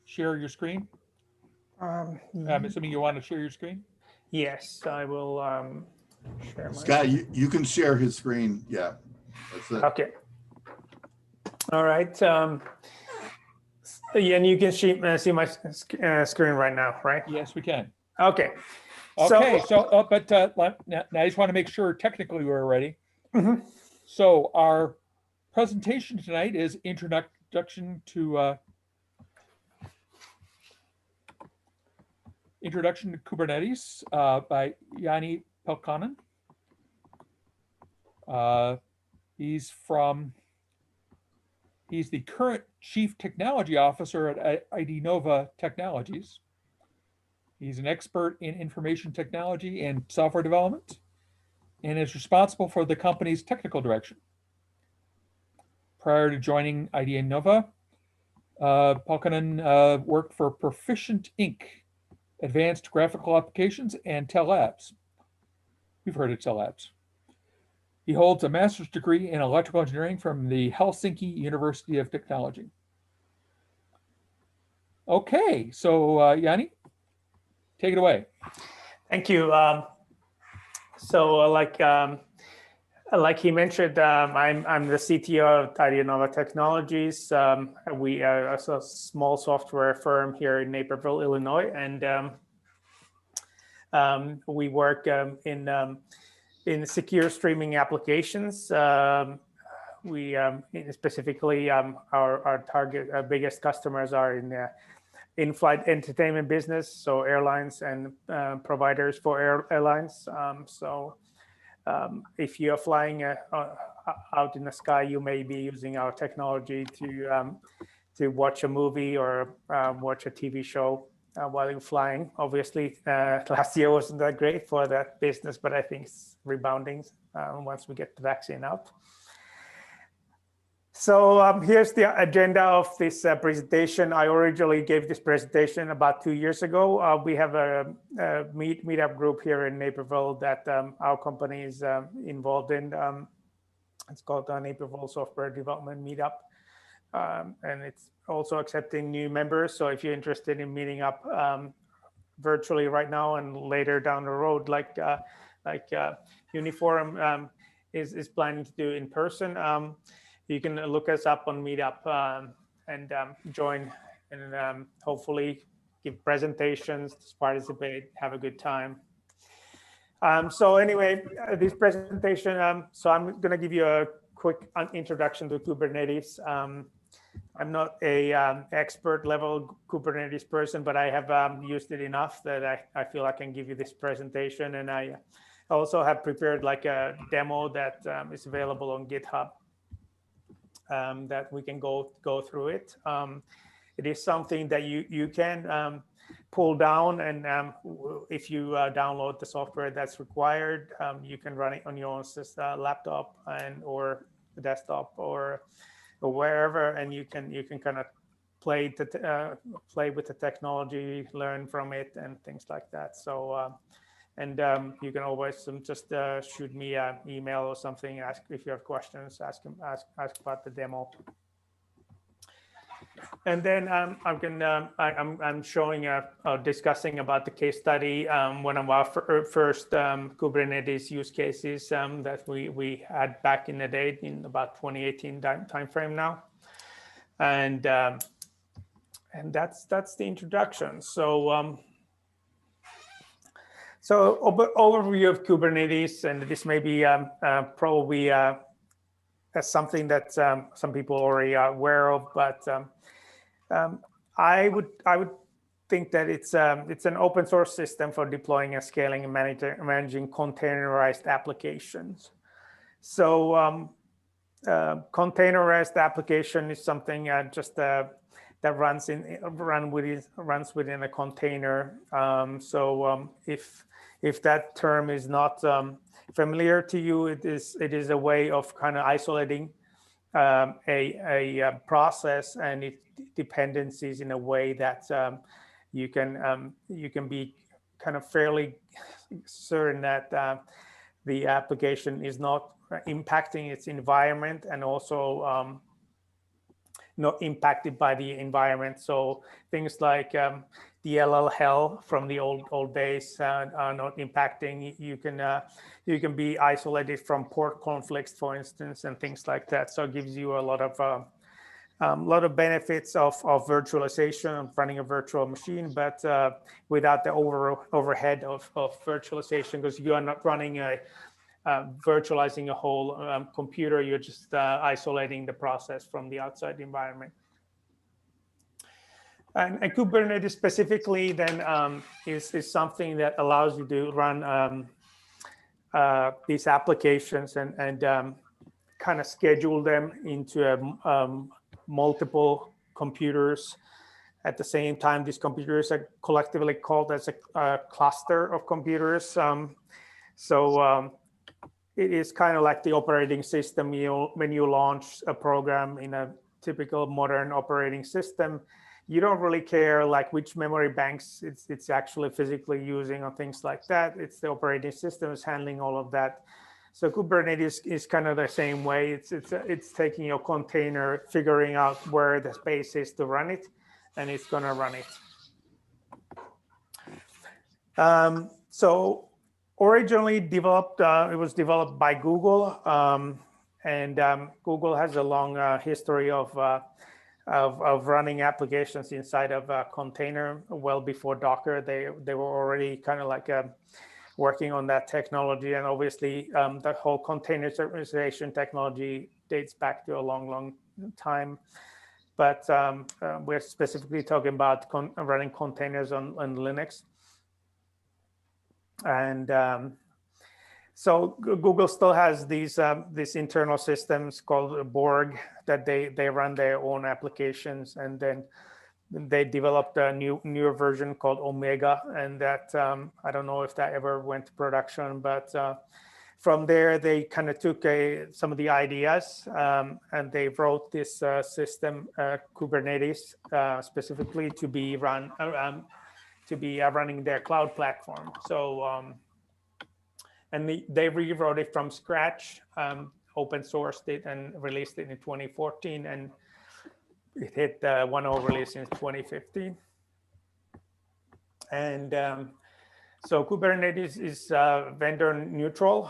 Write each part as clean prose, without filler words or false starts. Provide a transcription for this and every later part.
share your screen? I'm assuming you want to share your screen? Yes, I will share my Scott, you can share his screen. Yeah, that's it. Okay. All right. And you can see my screen right now, right? Yes, we can. Okay. Okay, but now I just want to make sure technically we're ready. Mm-hmm. So our presentation tonight is Introduction to Kubernetes by Janne Pelkonen. He's the current Chief Technology Officer at IdeaNova Technologies. He's an expert in information technology and software development, and is responsible for the company's technical direction. Prior to joining IdeaNova, Pelkonen worked for Proficient Inc., Advanced Graphical Applications, and Tel Labs. We've heard of Tel Labs. He holds a master's degree in electrical engineering from the Helsinki University of Technology. Okay, so Janne, take it away. Thank you. So like he mentioned, I'm the CTO of IdeaNova Technologies. We are a small software firm here in Naperville, Illinois, and we work in secure streaming applications. We specifically our target, our biggest customers are in the in-flight entertainment business, so airlines and providers for airlines. If you are flying out in the sky, you may be using our technology to watch a movie or watch a TV show while you're flying. Obviously, last year wasn't that great for that business, but I think it's rebounding once we get the vaccine out. So here's the agenda of this presentation. I originally gave this presentation about 2 years ago. We have a meetup group here in Naperville that our company is involved in. It's called the Naperville Software Development Meetup. And it's also accepting new members. So if you're interested in meeting up virtually right now and later down the road, like UniForum is planning to do in person, you can look us up on Meetup and join and hopefully give presentations, participate, have a good time. So anyway, this presentation, so I'm going to give you a quick introduction to Kubernetes. I'm not a expert level Kubernetes person, but I have used it enough that I feel I can give you this presentation. And I also have prepared like a demo that is available on GitHub. That we can go through it. It is something that you can pull down, and if you download the software that's required, you can run it on your own laptop or desktop or wherever, and you can kind of play with the technology, learn from it, and things like that. So. And you can always just shoot me an email or something. Ask if you have questions. Ask about the demo. And then I'm showing discussing about the case study, one of our first Kubernetes use cases that we had back in the day in about 2018 timeframe now, and that's the introduction. So overview of Kubernetes, and this may be probably something that some people already are aware of, but I would think that it's an open source system for deploying and scaling and managing containerized applications. So containerized application is something that runs within a container. If that term is not familiar to you, it is a way of kind of isolating a process and its dependencies in a way that you can be kind of fairly certain that the application is not impacting its environment, and also not impacted by the environment. So things like DLL hell from the old days are not impacting. You can be isolated from port conflicts, for instance, and things like that. So it gives you a lot of benefits of virtualization and running a virtual machine, but without the overhead of virtualization, because you are not running virtualizing a whole computer. You're just isolating the process from the outside environment. And Kubernetes specifically then is something that allows you to run these applications and kind of schedule them into multiple computers at the same time. These computers are collectively called as a cluster of computers. It is kind of like the operating system. When you launch a program in a typical modern operating system, you don't really care like which memory banks it's actually physically using or things like that. It's the operating system is handling all of that. So Kubernetes is kind of the same way. It's taking your container, figuring out where the space is to run it, and it's going to run it. So originally developed, it was developed by Google, and Google has a long history of running applications inside of a container. Well before Docker, they were already kind of like working on that technology, and obviously the whole containerization technology dates back to a long time. But we're specifically talking about running containers on Linux. And so Google still has these internal systems called Borg that they run their own applications, and then they developed a newer version called Omega, and that I don't know if that ever went to production, but from there they kind of took some of the ideas and they wrote this system Kubernetes specifically to be running their cloud platform. So and they rewrote it from scratch, open sourced it and released it in 2014, and it hit 1.0 release in 2015. And so Kubernetes is vendor neutral.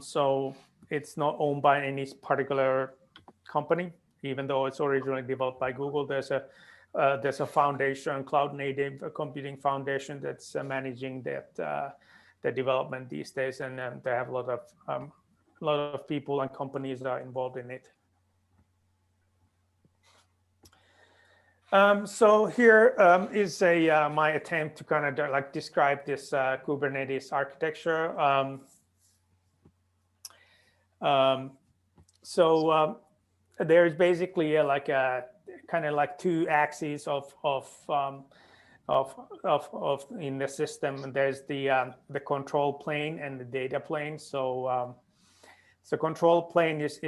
So it's not owned by any particular company, even though it's originally developed by Google. There's a foundation, Cloud Native Computing Foundation, that's managing that the development these days, and they have a lot of people and companies that are involved in it. So here is my attempt to kind of like describe this Kubernetes architecture. So there's basically like a kind of like two axes of in the system. And there's the control plane and the data plane. So so control plane is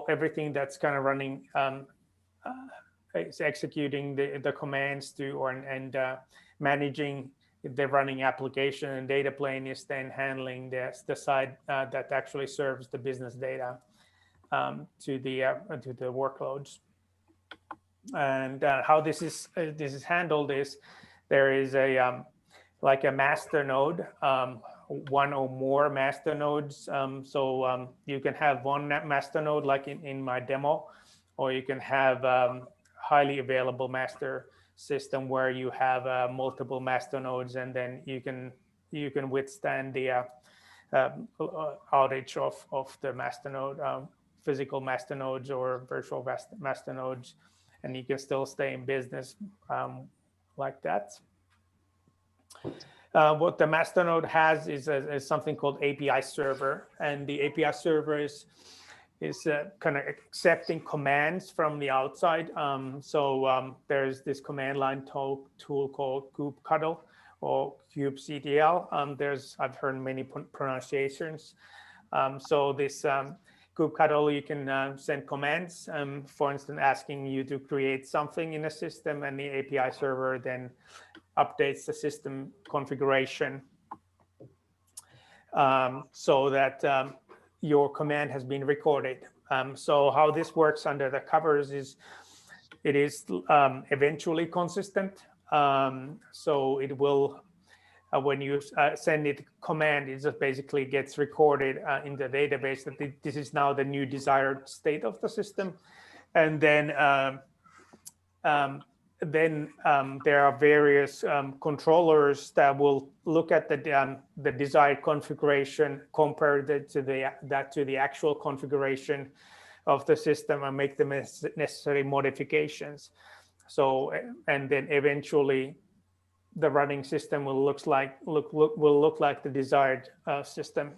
everything that's kind of running. It's executing the commands and managing the running application, and data plane is then handling the side that actually serves the business data to the workloads. And how this is handled is there is like a master node, one or more master nodes. So you can have one master node like in my demo, or you can have highly available master system where you have multiple master nodes, and then you can withstand the outage of the master node, physical master nodes or virtual master nodes, and you can still stay in business like that. What the master node has is something called API server, and the API server is kind of accepting commands from the outside. So there's this command line tool called kubectl or kubectl. I've heard many pronunciations. So this kubectl, you can send commands, for instance, asking you to create something in a system, and the API server then updates the system configuration so that your command has been recorded. So how this works under the covers is it is eventually consistent. So it will, when you send it command, it just basically gets recorded in the database that this is now the new desired state of the system. And then there are various controllers that will look at the desired configuration, compare that to the actual configuration of the system, and make the necessary modifications. So, and then eventually the running system will look like the desired system.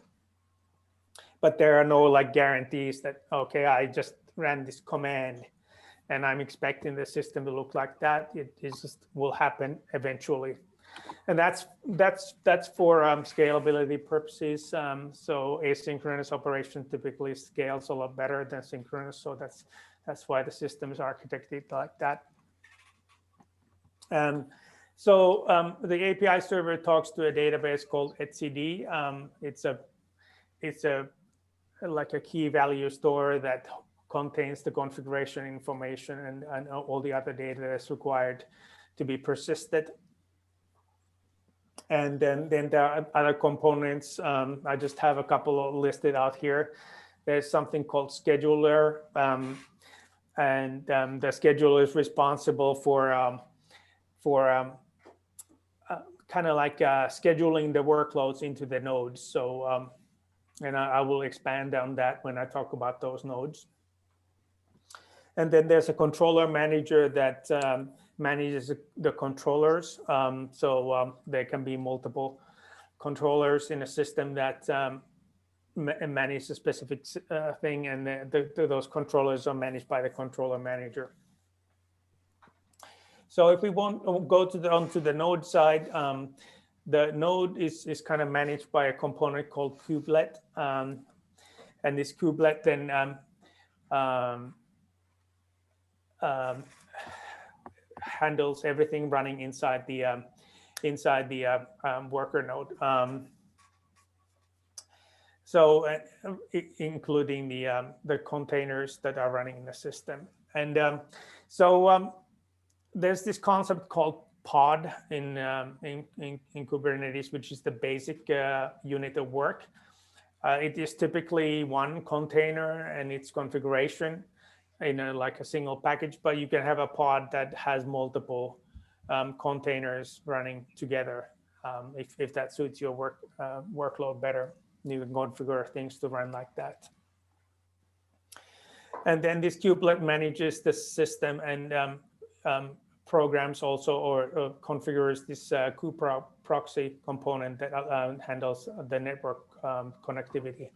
But there are no like guarantees that, okay, I just ran this command and I'm expecting the system to look like that. It just will happen eventually. And that's for scalability purposes. So asynchronous operation typically scales a lot better than synchronous. So that's why the system is architected like that. So the API server talks to a database called etcd. It's like a key value store that contains the configuration information and all the other data that's required to be persisted. And then there are other components. I just have a couple listed out here. There's something called scheduler, and the scheduler is responsible for kind of like scheduling the workloads into the nodes. So, and I will expand on that when I talk about those nodes. And then there's a controller manager that manages the controllers. So there can be multiple controllers in a system that manage a specific thing, and those controllers are managed by the controller manager. So if we want to go onto the node side, the node is kind of managed by a component called kubelet, and this kubelet then handles everything running inside the worker node. So including the containers that are running in the system. And there's this concept called pod in Kubernetes, which is the basic unit of work. It is typically one container and its configuration in like a single package, but you can have a pod that has multiple containers running together. If that suits your workload better, you can configure things to run like that. And then this kubelet manages the system and programs also or configures this proxy component that handles the network connectivity.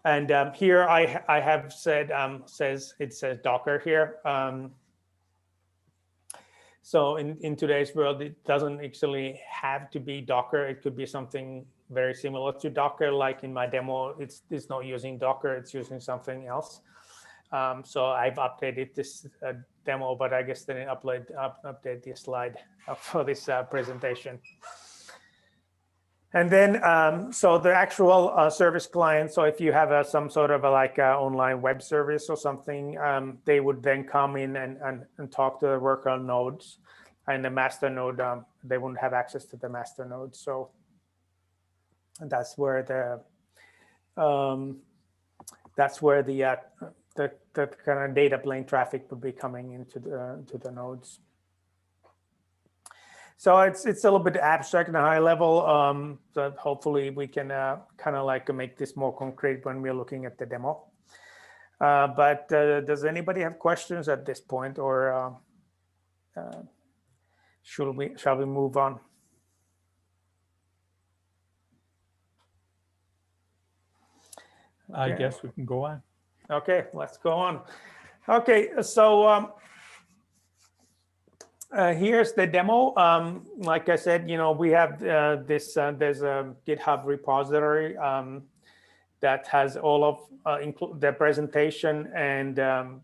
And here I have said it says Docker here. So in today's world, it doesn't actually have to be Docker. It could be something very similar to Docker. Like in my demo, it's not using Docker. It's using something else. So I've updated this demo, but I guess then update the slide for this presentation. And then, so the actual service client, so if you have some sort of like online web service or something, they would then come in and talk to the worker nodes, and the master node, they wouldn't have access to the master node. So that's where the kind of data plane traffic would be coming into the nodes. So it's a little bit abstract and high level, but hopefully we can kind of like make this more concrete when we're looking at the demo. But does anybody have questions at this point, or shall we move on? I guess we can go on. Okay, let's go on. Okay, so here's the demo. Like I said, we have there's a GitHub repository that has all of the presentation and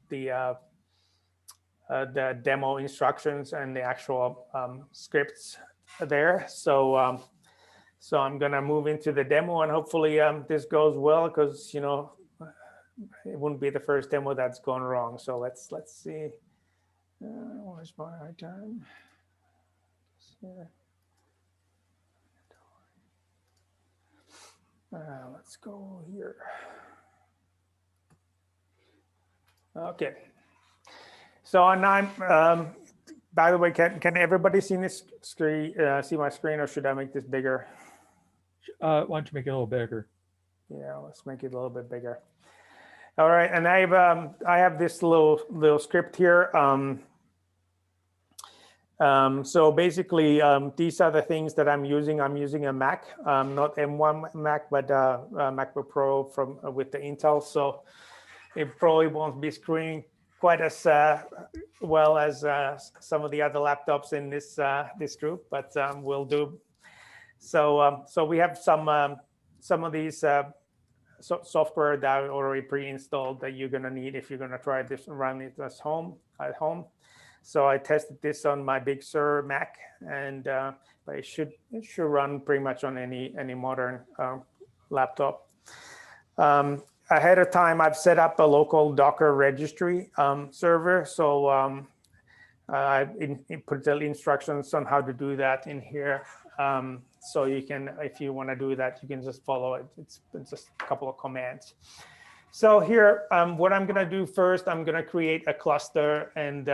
the demo instructions and the actual scripts there. So so I'm gonna move into the demo, and hopefully this goes well, because it wouldn't be the first demo that's gone wrong. So let's see Where's my time? Let's go here. Okay. So and I'm. By the way, can everybody see this screen? See my screen, or should I make this bigger? Why don't you make it a little bigger? Yeah, let's make it a little bit bigger. All right, and I have this little script here. So basically, these are the things that I'm using. I'm using a Mac, not M1 Mac, but MacBook Pro from with the Intel. So it probably won't be screening quite as well as some of the other laptops in this this group, but we'll do. So so we have some of these software that are already pre-installed that you're gonna need if you're gonna try this and run it at home. So I tested this on my Big Sur Mac, and but it should run pretty much on any modern laptop. Ahead of time, I've set up a local Docker registry server. So I put the instructions on how to do that in here. So you can, if you want to do that, you can just follow it. It's just a couple of commands. So here, what I'm going to do first, I'm going to create a cluster. And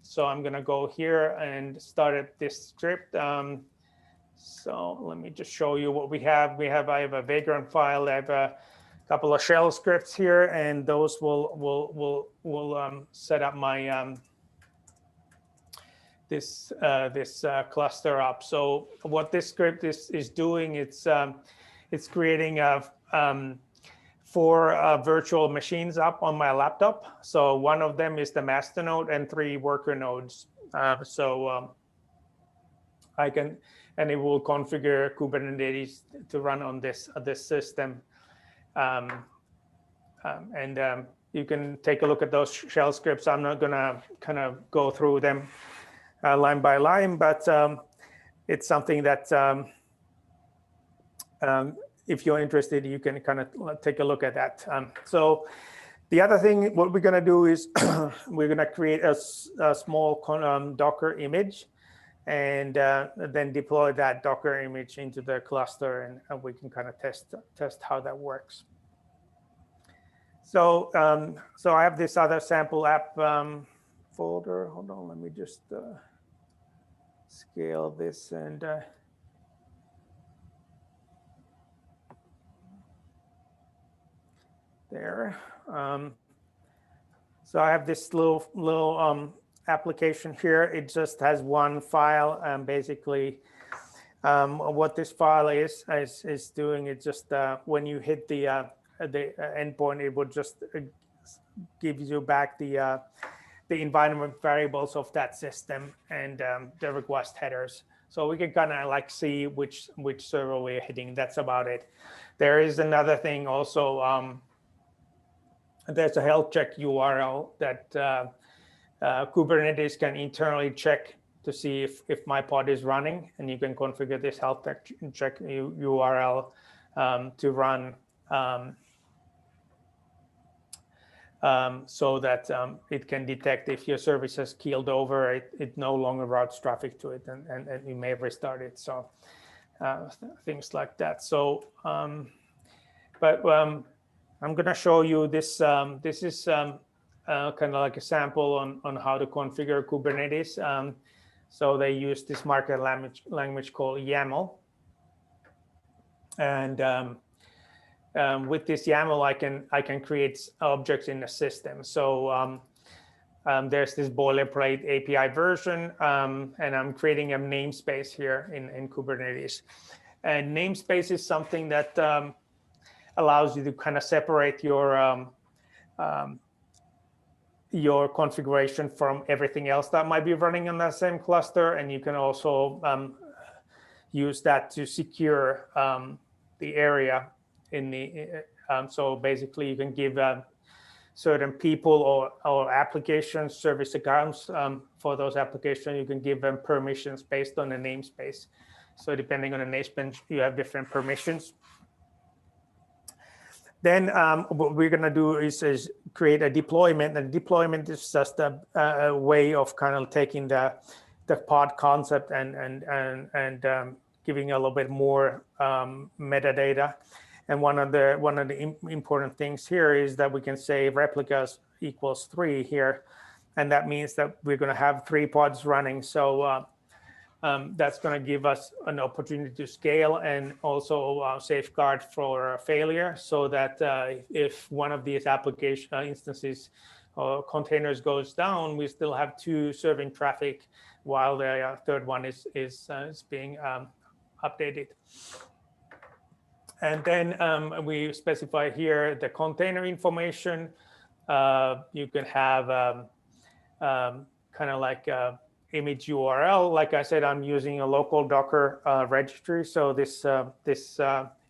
so I'm going to go here and start this script. So let me just show you what we have. I have a Vagrant file. I have a couple of shell scripts here, and those will set up my this cluster up. So what this script is doing, it's creating 4 virtual machines up on my laptop. So one of them is the master node and 3 worker nodes. I can, and it will configure Kubernetes to run on this system. You can take a look at those shell scripts. I'm not gonna kind of go through them line by line, but it's something that if you're interested, you can kind of take a look at that. So the other thing, what we're gonna do is we're gonna create a small Docker image, and then deploy that Docker image into the cluster, and we can kind of test how that works. So so I have this other sample app folder. Hold on, let me just scale this and there. So I have this little application here. It just has one file, and basically what this file is doing, it's just when you hit the endpoint, it would just give you back the environment variables of that system and the request headers. So we can kind of like see which server we're hitting. That's about it. There is another thing also. There's a health check URL that Kubernetes can internally check to see if my pod is running, and you can configure this health check URL to run so that it can detect if your service has keeled over, it no longer routes traffic to it, and you may restart it. So things like that. So, I'm going to show you this. This is kind of like a sample on how to configure Kubernetes. So they use this market language called YAML, and with this YAML, I can create objects in the system. So there's this boilerplate API version, and I'm creating a namespace here in Kubernetes. And namespace is something that allows you to kind of separate your configuration from everything else that might be running on that same cluster, and you can also use that to secure the area in the. So basically, you can give certain people or applications service accounts for those applications. You can give them permissions based on the namespace. So depending on the namespace, you have different permissions. Then what we're going to do is create a deployment, and deployment is just a way of kind of taking the pod concept and giving a little bit more metadata. And one of the important things here is that we can say replicas equals 3 here, and that means that we're going to have 3 pods running. So that's going to give us an opportunity to scale and also safeguard for failure, so that if one of these application instances or containers goes down, we still have 2 serving traffic while the third one is being updated. And then we specify here the container information. You can have kind of like image URL. Like I said, I'm using a local Docker registry. So this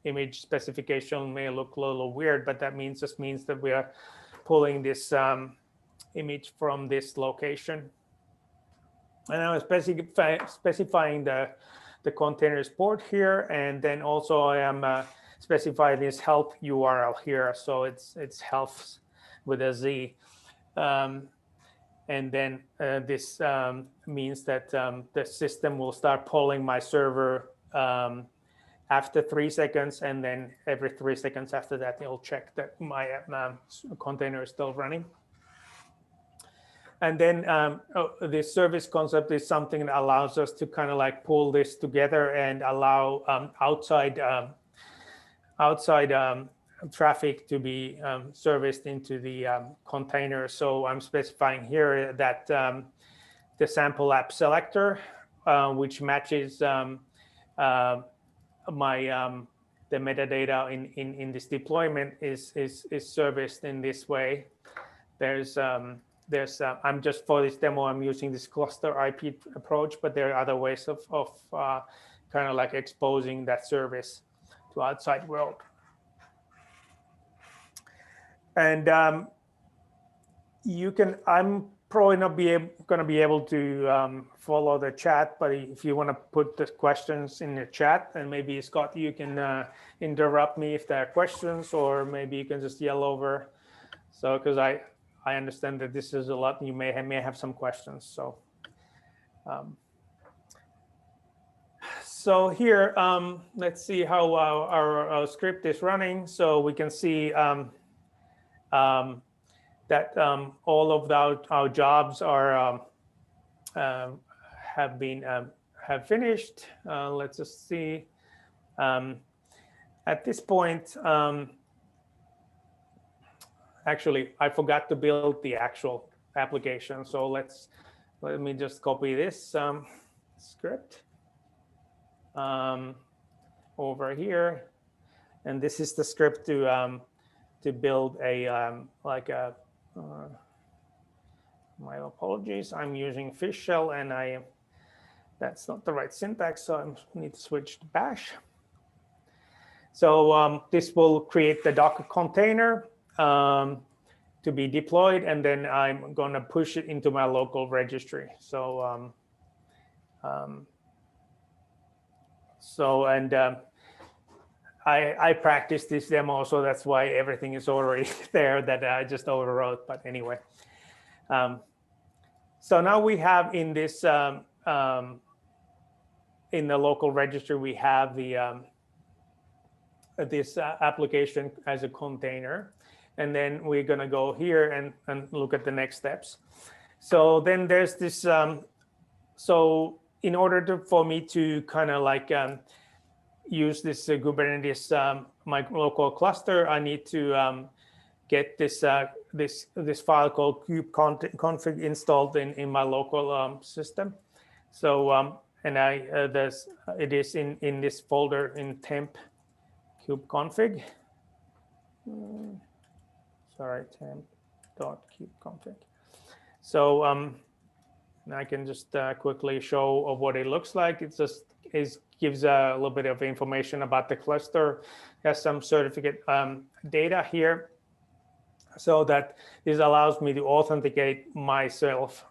image specification may look a little weird, but that just means that we are pulling this image from this location. And I'm specifying the containers port here, and then also I am specifying this health URL here. So it's health with a Z. And then this means that the system will start polling my server after 3 seconds, and then every 3 seconds after that, it'll check that my container is still running. And then this service concept is something that allows us to kind of like pull this together and allow outside traffic to be serviced into the container. So I'm specifying here that the sample app selector, which matches the metadata in this deployment, is serviced in this way. I'm just for this demo, I'm using this cluster IP approach, but there are other ways of kind of like exposing that service to outside world. And I'm probably not going to be able to follow the chat, but if you want to put the questions in the chat, and maybe Scott, you can interrupt me if there are questions, or maybe you can just yell over. So, because I understand that this is a lot, and you may have some questions. So here, let's see how our script is running. So we can see that all of our jobs are have finished. Let's just see. At this point, actually, I forgot to build the actual application. So let me just copy this script over here, and this is the script to build a my apologies, I'm using fish shell, and that's not the right syntax, so I need to switch to bash. So this will create the Docker container to be deployed, and then I'm going to push it into my local registry. So I practiced this demo, so that's why everything is already there that I just overwrote. But anyway, so now we have in this in the local registry, we have the this application as a container, and then we're going to go here and look at the next steps. So then there's this. So in order for me to kind of like use this Kubernetes my local cluster, I need to get this this file called kubeconfig installed in my local system. So and it is in this folder in temp kubeconfig. Sorry, temp.kubeconfig. So I can just quickly show what it looks like. It just gives a little bit of information about the cluster. Has some certificate data here, so that this allows me to authenticate myself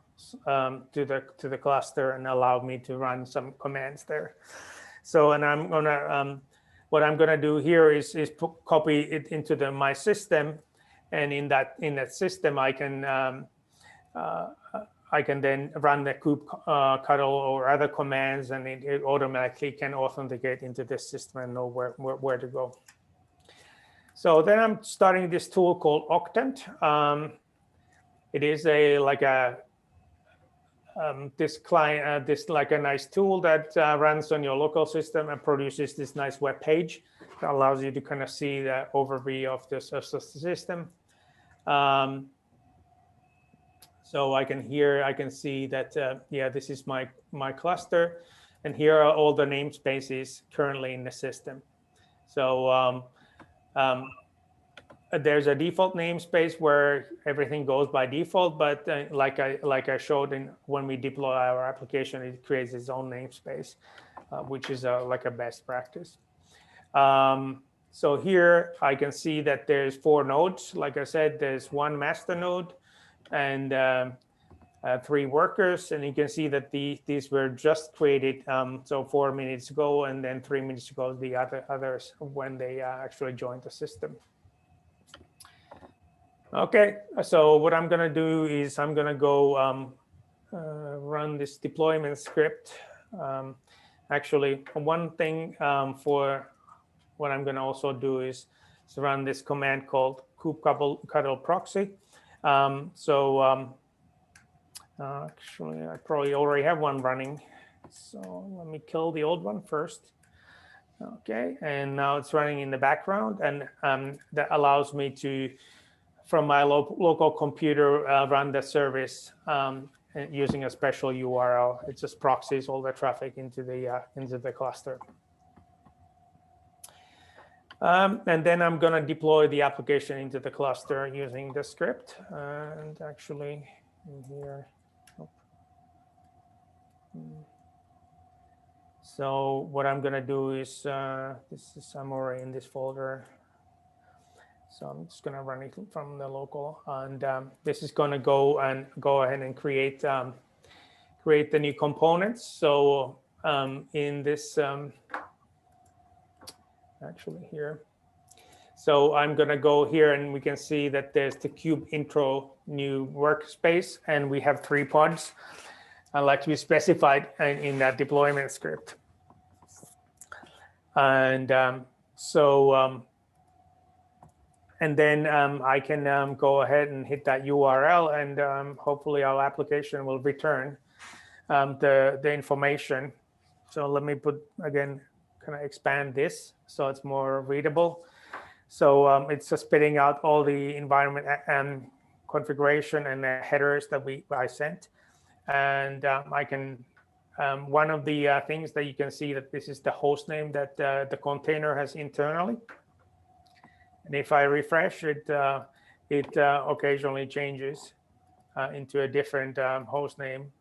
to the cluster and allow me to run some commands there. So, and I'm gonna what I'm going to do here is copy it into my system, and in that system I can then run the kubectl or other commands, and it automatically can authenticate into this system and know where to go. So then I'm starting this tool called Octant. It is this like a nice tool that runs on your local system and produces this nice web page that allows you to kind of see the overview of the system. So I can see that yeah, this is my cluster, and here are all the namespaces currently in the system. So there's a default namespace where everything goes by default, but like I showed when we deploy our application, it creates its own namespace, which is like a best practice. So here I can see that there's 4 nodes. Like I said, there's 1 master node and 3 workers, and you can see that these were just created so 4 minutes ago, and then 3 minutes ago the others when they actually joined the system. Okay, so what I'm going to do is I'm going to go run this deployment script. Actually, one thing for what I'm going to also do is run this command called kubectl proxy. Actually, I probably already have one running. So let me kill the old one first. Okay, and now it's running in the background, and that allows me to, from my local computer, run the service using a special URL. It just proxies all the traffic into the cluster. And then I'm going to deploy the application into the cluster using the script. And actually, in here. So what I'm going to do is I'm already in this folder. So I'm just going to run it from the local, and this is going to go ahead and create the new components. So in this actually here, so I'm going to go here, and we can see that there's the kube intro new workspace, and we have 3 pods, like we specified in that deployment script. And and then I can go ahead and hit that URL, and hopefully our application will return the information. So let me kind of expand this so it's more readable. So it's just spitting out all the environment and configuration and the headers that I sent. And I can, one of the things that you can see that this is the host name that the container has internally. And if I refresh it, it occasionally changes into a different host name,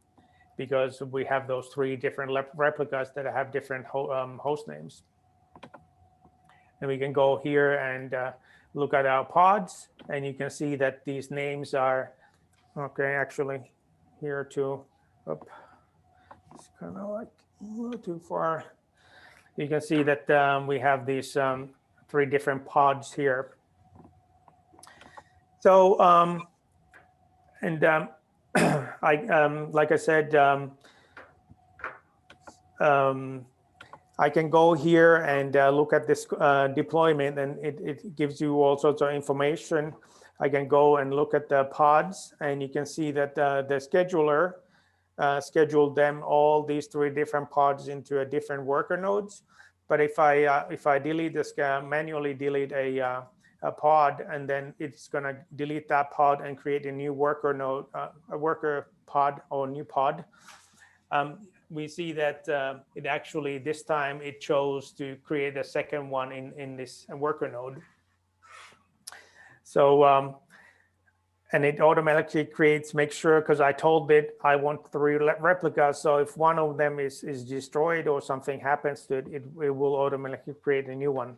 because we have those 3 different replicas that have different host names. And we can go here and look at our pods, and you can see that these names are, okay, actually here too. Oop, it's kind of like a little too far. You can see that we have these 3 different pods here. So, like I said, I can go here and look at this deployment, and it gives you all sorts of information. I can go and look at the pods, and you can see that the scheduler scheduled them, all these 3 different pods, into a different worker nodes. But if I delete this, manually delete a pod, and then it's going to delete that pod and create a new worker node, a worker pod or new pod. We see that it actually, this time, it chose to create a second one in this worker node. So, and it automatically creates, make sure, because I told it I want 3 replicas. So if one of them is destroyed or something happens to it, it will automatically create a new one.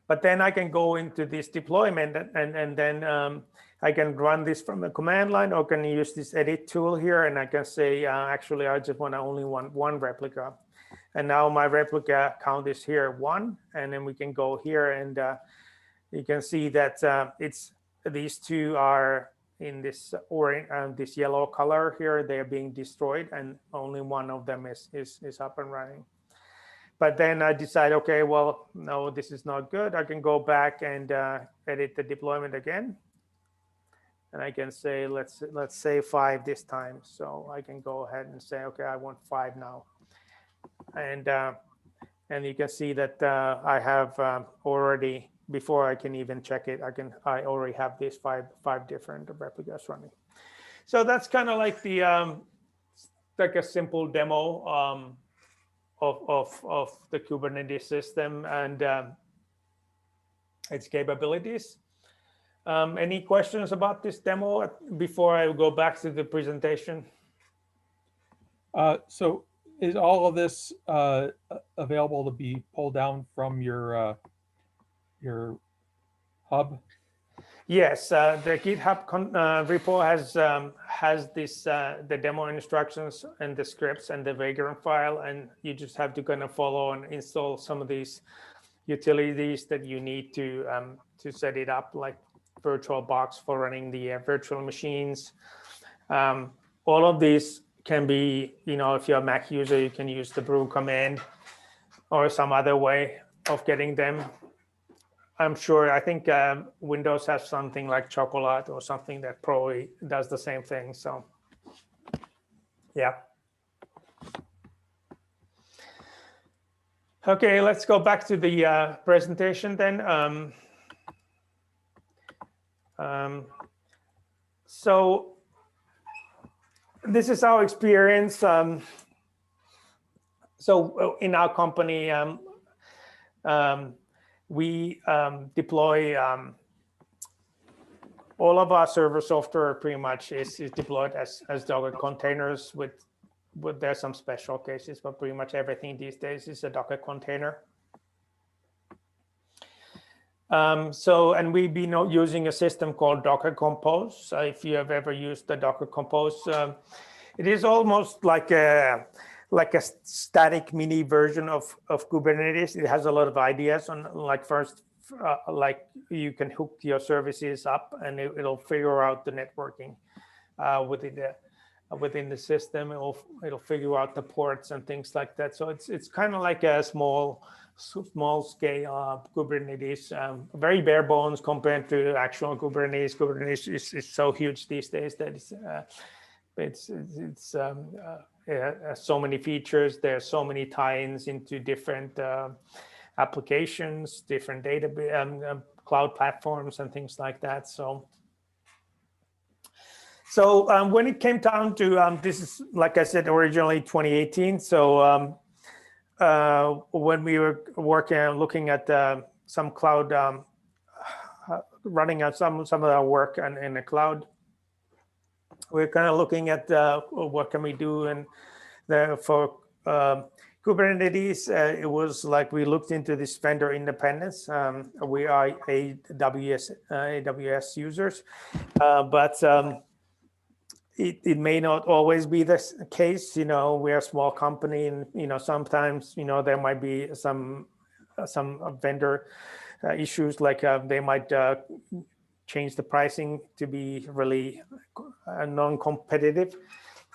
But then I can go into this deployment, and then I can run this from the command line, or can use this edit tool here, and I can say, actually, I just want only one replica. And now my replica count is here 1, and then we can go here and you can see that these two are in this orange, this yellow color here. They're being destroyed, and only one of them is up and running. But then I decide, okay, well, no, this is not good. I can go back and edit the deployment again. And I can say, let's say 5 this time. So I can go ahead and say, okay, I want 5 now. And you can see that I have already, before I can even check it, I already have these five different replicas running. So that's kind of like the like a simple demo of the Kubernetes system and its capabilities. Any questions about this demo before I go back to the presentation? So is all of this available to be pulled down from your hub? Yes, the GitHub repo has this the demo instructions and the scripts and the Vagrant file, and you just have to kind of follow and install some of these utilities that you need to set it up, like VirtualBox for running the virtual machines. All of these can be, if you're a Mac user, you can use the brew command or some other way of getting them. I'm sure, I think Windows has something like Chocolate or something that probably does the same thing. So, yeah. Okay, let's go back to the presentation then. So this is our experience. So in our company, we deploy all of our server software pretty much is deployed as Docker containers with there's some special cases, but pretty much everything these days is a Docker container. And we've been using a system called Docker Compose. If you have ever used the Docker Compose, it is almost like a static mini version of Kubernetes. It has a lot of ideas on, like, first, like you can hook your services up and it'll figure out the networking within the system. It'll figure out the ports and things like that. So it's kind of like a small scale Kubernetes, very bare bones compared to actual Kubernetes. Kubernetes is so huge these days that it's so many features. There's so many tie-ins into different applications, different data cloud platforms and things like that. So when it came down to this is, like I said, originally 2018. So when we were looking at some cloud, running out some of our work in the cloud, we're kind of looking at what can we do, and for Kubernetes, it was like we looked into this vendor independence. We are AWS users, but it may not always be the case. We're a small company, and sometimes there might be some vendor issues, like they might change the pricing to be really non-competitive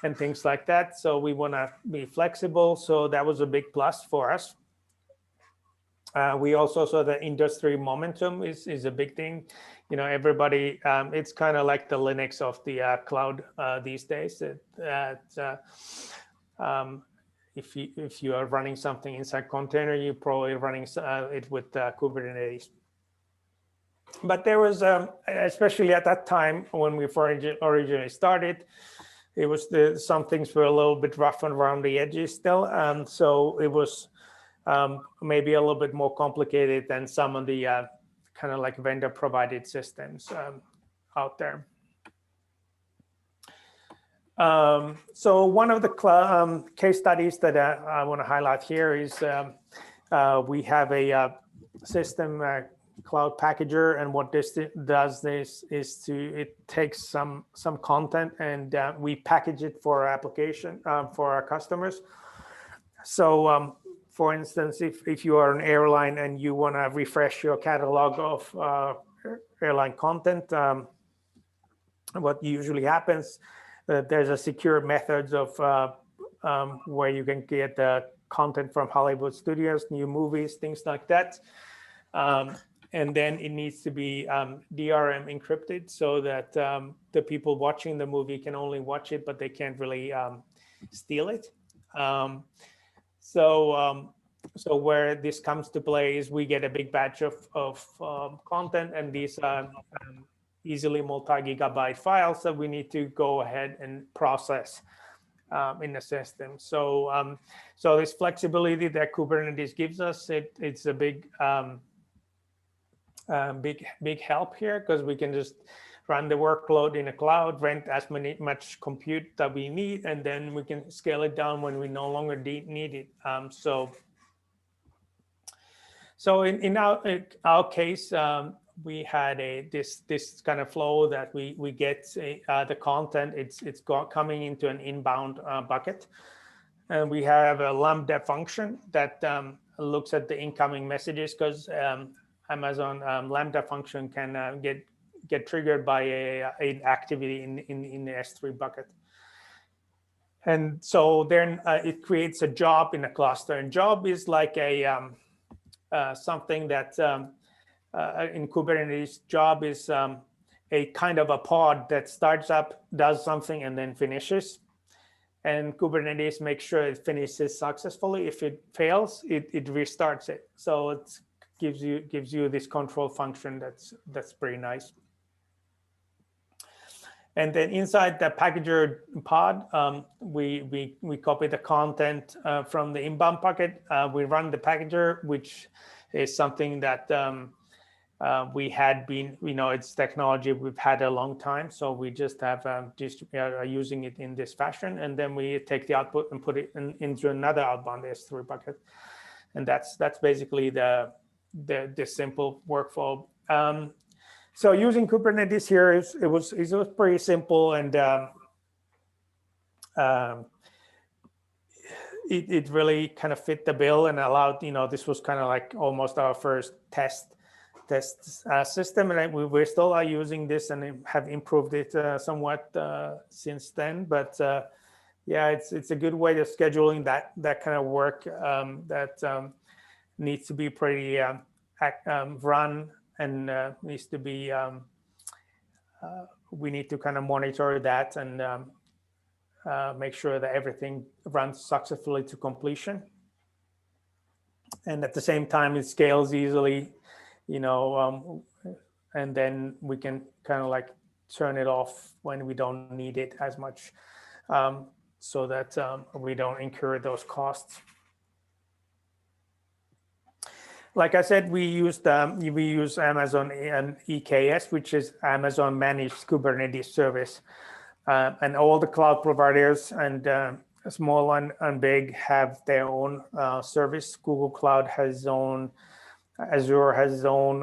and things like that. So we want to be flexible. So that was a big plus for us. We also saw the industry momentum is a big thing. Everybody, it's kind of like the Linux of the cloud these days. If you are running something inside container, you're probably running it with Kubernetes. But there was, especially at that time when we originally started, it was some things were a little bit rough and around the edges still. So it was maybe a little bit more complicated than some of the kind of like vendor provided systems out there. So one of the case studies that I want to highlight here is we have a system cloud packager, and what this does is it takes some content and we package it for our application for our customers. So For instance, if you are an airline and you want to refresh your catalog of airline content, what usually happens, there's a secure methods of where you can get the content from Hollywood studios, new movies, things like that. And then it needs to be DRM encrypted so that the people watching the movie can only watch it, but they can't really steal it. So where this comes to play is we get a big batch of content, and these easily multi-gigabyte files that we need to go ahead and process in the system. So so this flexibility that Kubernetes gives us, it's a big big help here, because we can just run the workload in a cloud, rent as much compute that we need, and then we can scale it down when we no longer need it. So in our case, we had this kind of flow that we get the content. It's coming into an inbound bucket, and we have a Lambda function that looks at the incoming messages, because Amazon Lambda function can get triggered by an activity in the S3 bucket. And so then it creates a job in a cluster, and job is like a something that in Kubernetes, job is a kind of a pod that starts up, does something, and then finishes. And Kubernetes makes sure it finishes successfully. If it fails, it restarts it. So it gives you this control function that's pretty nice. And then inside the packager pod, we copy the content from the inbound bucket. We run the packager, which is something that we had been, it's technology we've had a long time. So we just have using it in this fashion. And then we take the output and put it into another outbound S3 bucket. And that's basically the simple workflow. So using Kubernetes here, it was pretty simple, and it really kind of fit the bill and allowed, this was kind of like almost our first test system, and we still are using this and have improved it somewhat since then. But yeah, it's a good way of scheduling that kind of work that needs to be pretty run. And needs to be, we need to kind of monitor that and make sure that everything runs successfully to completion. And at the same time, it scales easily, and then we can kind of like turn it off when we don't need it as much, so that we don't incur those costs. Like I said, we use Amazon and EKS, which is Amazon Managed Kubernetes Service, and all the cloud providers and small and big have their own service. Google Cloud has its own, Azure has its own,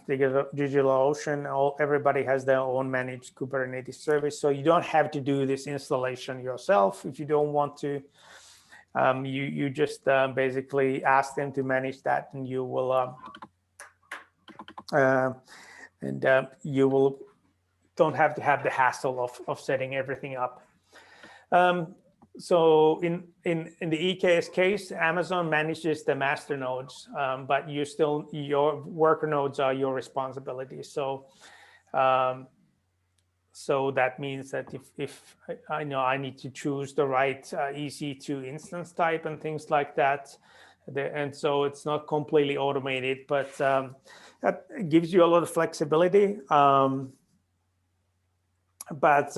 DigitalOcean. Everybody has their own managed Kubernetes service, so you don't have to do this installation yourself if you don't want to. You just basically ask them to manage that, and you will don't have to have the hassle of setting everything up. So in the EKS case, Amazon manages the master nodes, but your worker nodes are your responsibility. So so that means that if I know I need to choose the right EC2 instance type and things like that, and so it's not completely automated, but that gives you a lot of flexibility. But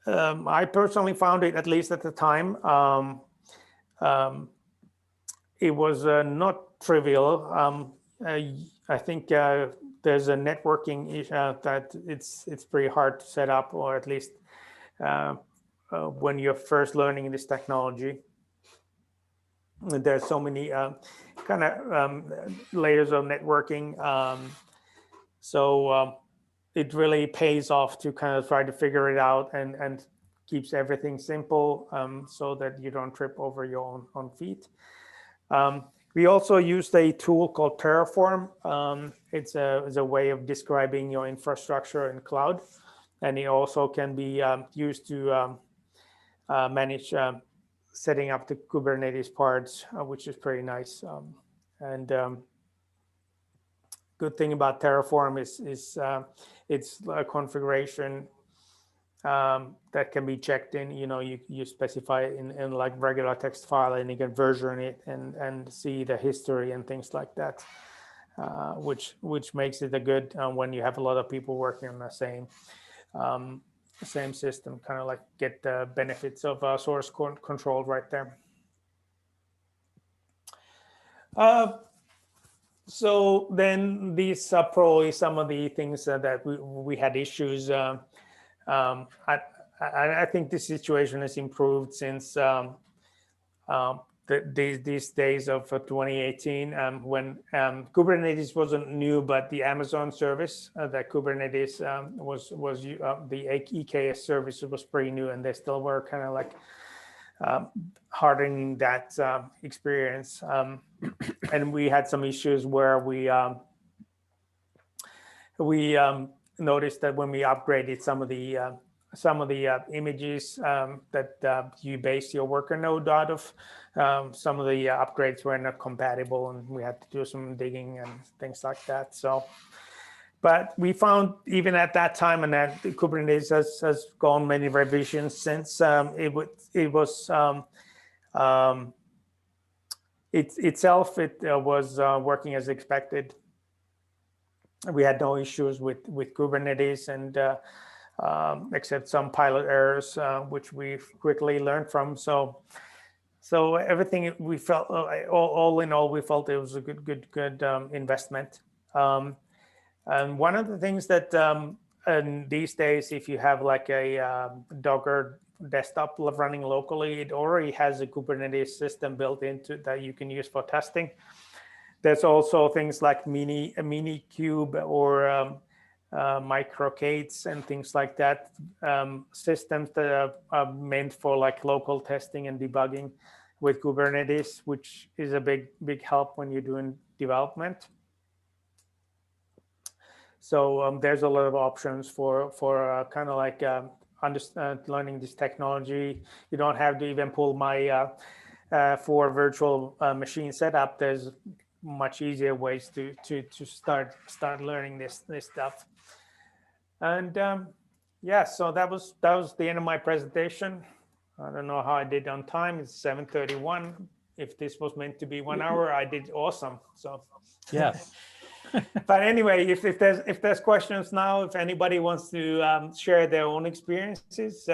I personally found it, at least at the time, it was not trivial. I think there's a networking issue that it's pretty hard to set up, or at least when you're first learning this technology. There's so many kind of layers of networking. So it really pays off to kind of try to figure it out and keeps everything simple, so that you don't trip over your own feet. We also used a tool called Terraform. It's a way of describing your infrastructure in cloud, and it also can be used to manage setting up the Kubernetes parts, which is pretty nice. Good thing about Terraform is it's a configuration that can be checked in. You specify it in like regular text file, and you can version it and see the history and things like that, which makes it a good when you have a lot of people working on the same system, kind of like get the benefits of source control right there. So then these are probably some of the things that we had issues. I think the situation has improved since these days of 2018, when Kubernetes wasn't new, but the Amazon service that Kubernetes was the EKS service was pretty new, and they still were kind of like hardening that experience. And we had some issues where we noticed that when we upgraded some of the images that you base your worker node out of, some of the upgrades were not compatible, and we had to do some digging and things like that. So, but we found even at that time, and that Kubernetes has gone many revisions since. It was working as expected. We had no issues with Kubernetes, and except some pilot errors, which we quickly learned from. So everything we felt, all in all, we felt it was a good investment. And one of the things that these days, if you have like a Docker desktop running locally, it already has a Kubernetes system built into that you can use for testing. There's also things like Minikube or microcates and things like that, systems that are meant for like local testing and debugging with Kubernetes, which is a big help when you're doing development. So there's a lot of options for kind of like learning this technology. You don't have to even pull my for virtual machine setup. There's much easier ways to start learning this stuff. And yeah, so that was the end of my presentation. I don't know how I did on time. It's 7:31. If this was meant to be 1 hour, I did awesome. So Yes. But anyway, if there's questions now, if anybody wants to share their own experiences,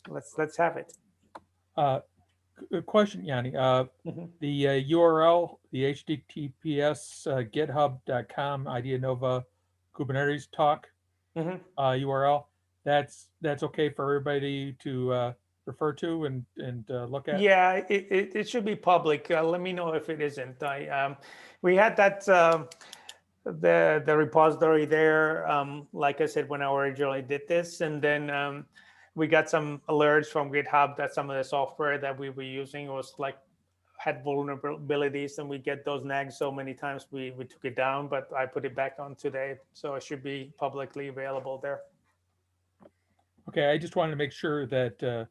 let's have it. Good question, Janne. The URL, the HTTPS github.com IdeaNova Kubernetes talk URL. That's okay for everybody to refer to and look at. Yeah, it should be public. Let me know if it isn't. We had that the repository there. Like I said, when I originally did this, and then we got some alerts from GitHub that some of the software that we were using had vulnerabilities, and we get those nags so many times we took it down, but I put it back on today, so it should be publicly available there. Okay, I just wanted to make sure that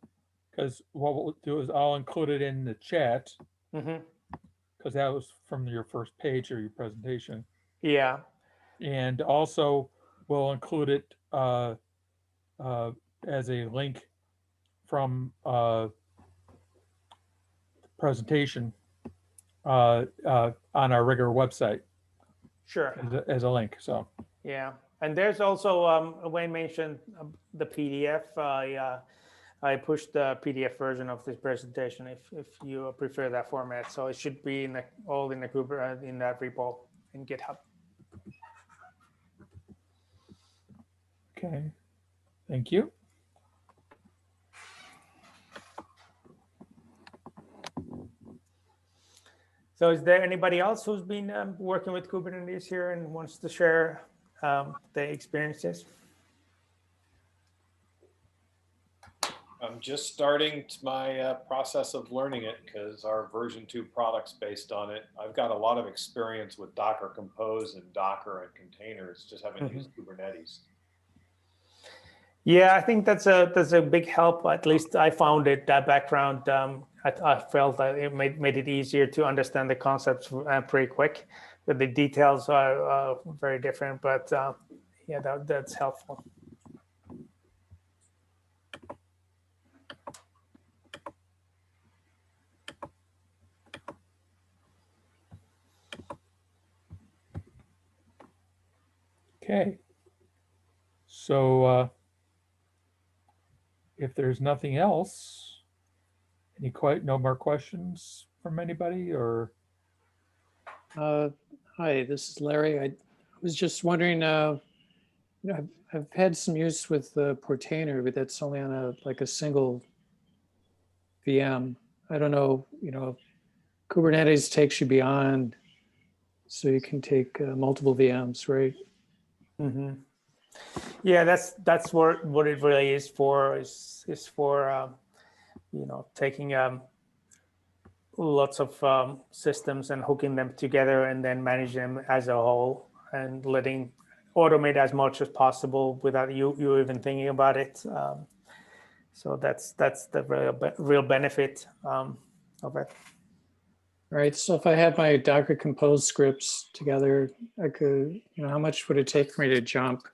because what we'll do is I'll include it in the chat, because that was from your first page of your presentation. Yeah. And also we'll include it as a link from presentation on our regular website. Sure. As a link. So yeah, and there's also Wayne mentioned the PDF. I pushed the PDF version of this presentation if you prefer that format. So it should be all in the group in that repo in GitHub. Okay, thank you. So is there anybody else who's been working with Kubernetes here and wants to share their experiences? I'm just starting my process of learning it because our version 2 product's based on it. I've got a lot of experience with Docker Compose and Docker and containers, just haven't used Kubernetes. Yeah, I think that's a big help. At least I found it, that background. I felt that it made it easier to understand the concepts pretty quick. But the details are very different, but yeah, that's helpful. Okay. So if there's nothing else, no more questions from anybody, or? Hi, this is Larry. I was just wondering, I've had some use with the Portainer, but that's only on a single VM. I don't know, Kubernetes takes you beyond, so you can take multiple VMs, right? Mm-hmm. Yeah, that's what it really is for. Is for taking lots of systems and hooking them together and then manage them as a whole and letting automate as much as possible without you even thinking about it. So that's the real benefit of it. Right. So if I had my Docker Compose scripts together, I could, how much would it take for me to jump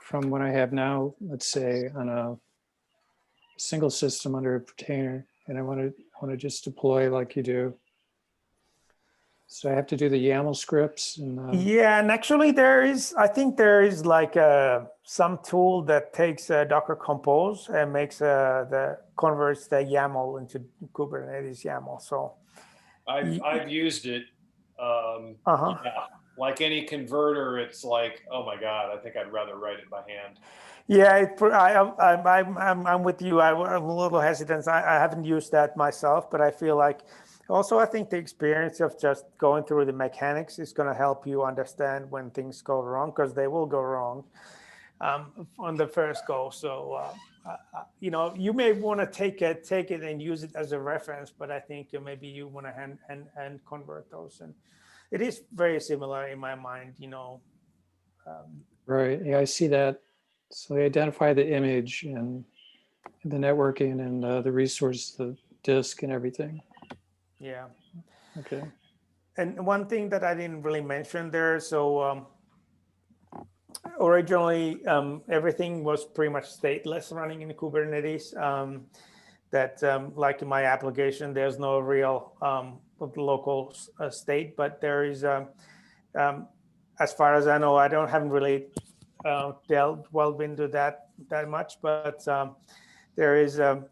from what I have now, let's say, on a single system under a Portainer, and I want to just deploy like you do. So I have to do the YAML scripts. Yeah, and actually I think there is like some tool that takes Docker Compose and converts the YAML into Kubernetes YAML. So I've used it. Yeah, like any converter, it's like, oh my God, I think I'd rather write it by hand. Yeah, I'm with you. I'm a little hesitant. I haven't used that myself, but I feel like also I think the experience of just going through the mechanics is going to help you understand when things go wrong, because they will go wrong on the first go. So you may want to take it and use it as a reference, but I think maybe you want to hand convert those, and it is very similar in my mind. Right. Yeah, I see that. So they identify the image and the networking and the resource, the disk and everything. Yeah. Okay. And one thing that I didn't really mention there, so originally everything was pretty much stateless running in Kubernetes. Like in my application, there's no real local state, but there is, as far as I know, haven't really delved into that much, but there is a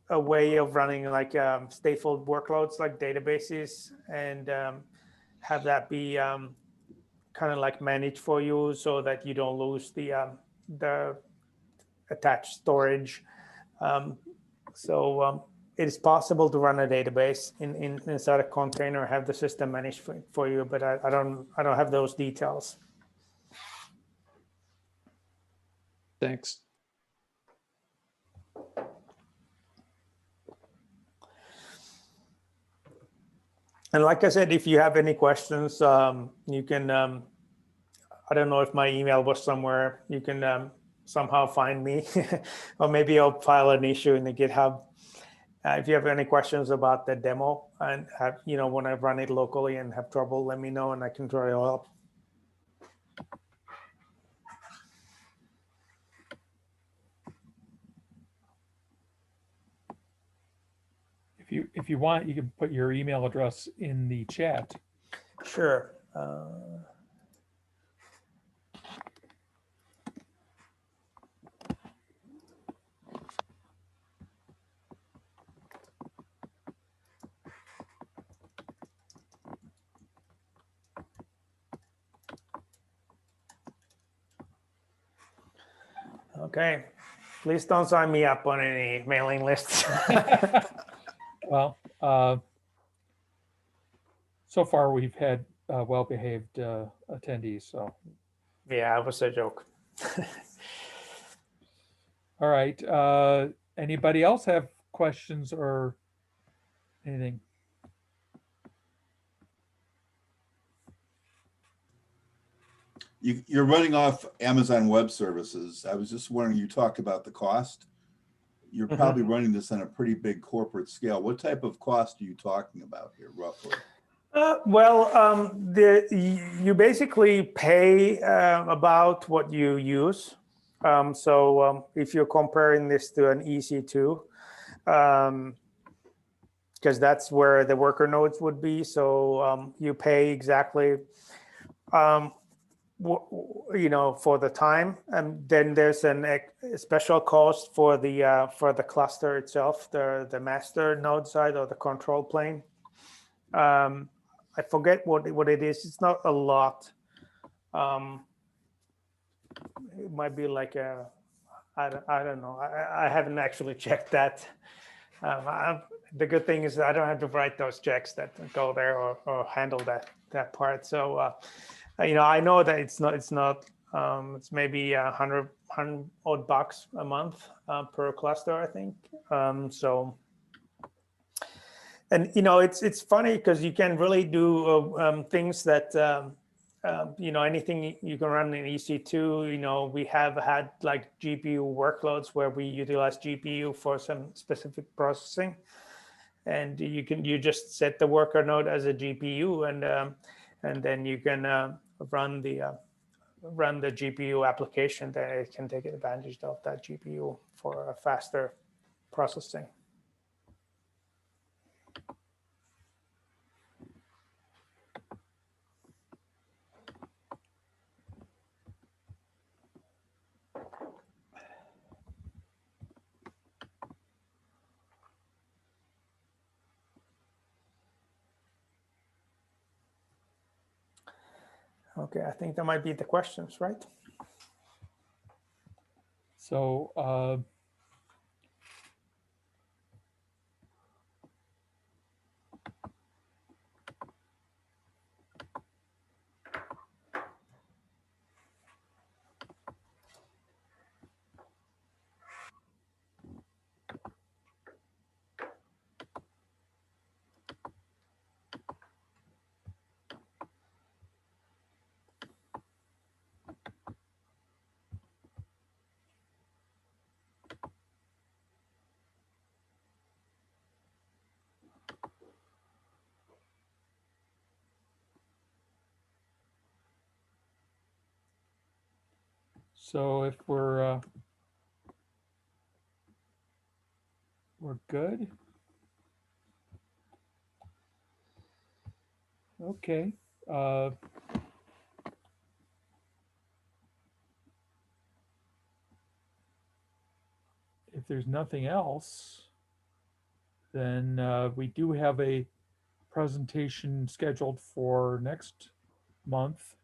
way of running like stateful workloads like databases and have that be kind of like managed for you so that you don't lose the attached storage. So it is possible to run a database inside a container, have the system managed for you, but I don't have those details. Thanks. And like I said, if you have any questions, you can, I don't know if my email was somewhere, you can somehow find me, or maybe I'll file an issue in the GitHub. If you have any questions about the demo and want to run it locally and have trouble, let me know and I can try to help. If you want, you can put your email address in the chat. Sure. Okay. Please don't sign me up on any mailing lists. Well, so far we've had well-behaved attendees, so. Yeah, it was a joke. All right. Anybody else have questions or anything? You're running off Amazon Web Services. I was just wondering, you talked about the cost. You're probably running this on a pretty big corporate scale. What type of cost are you talking about here, roughly? You basically pay about what you use. If you're comparing this to an EC2, because that's where the worker nodes would be. So you pay exactly, for the time, and then there's a special cost for the cluster itself, the master node side or the control plane. I forget what it is. It's not a lot. It might be like I don't know. I haven't actually checked that. The good thing is I don't have to write those checks that go there or handle that part. So I know that it's maybe $100 odd bucks a month per cluster, I think. And it's funny because you can really do things that anything you can run in EC2. We have had like GPU workloads where we utilize GPU for some specific processing, and you just set the worker node as a GPU, and then you can run the GPU application that it can take advantage of that GPU for a faster processing. Okay, I think that might be the questions, right? So if we're good. Okay. If there's nothing else, then we do have a presentation scheduled for next month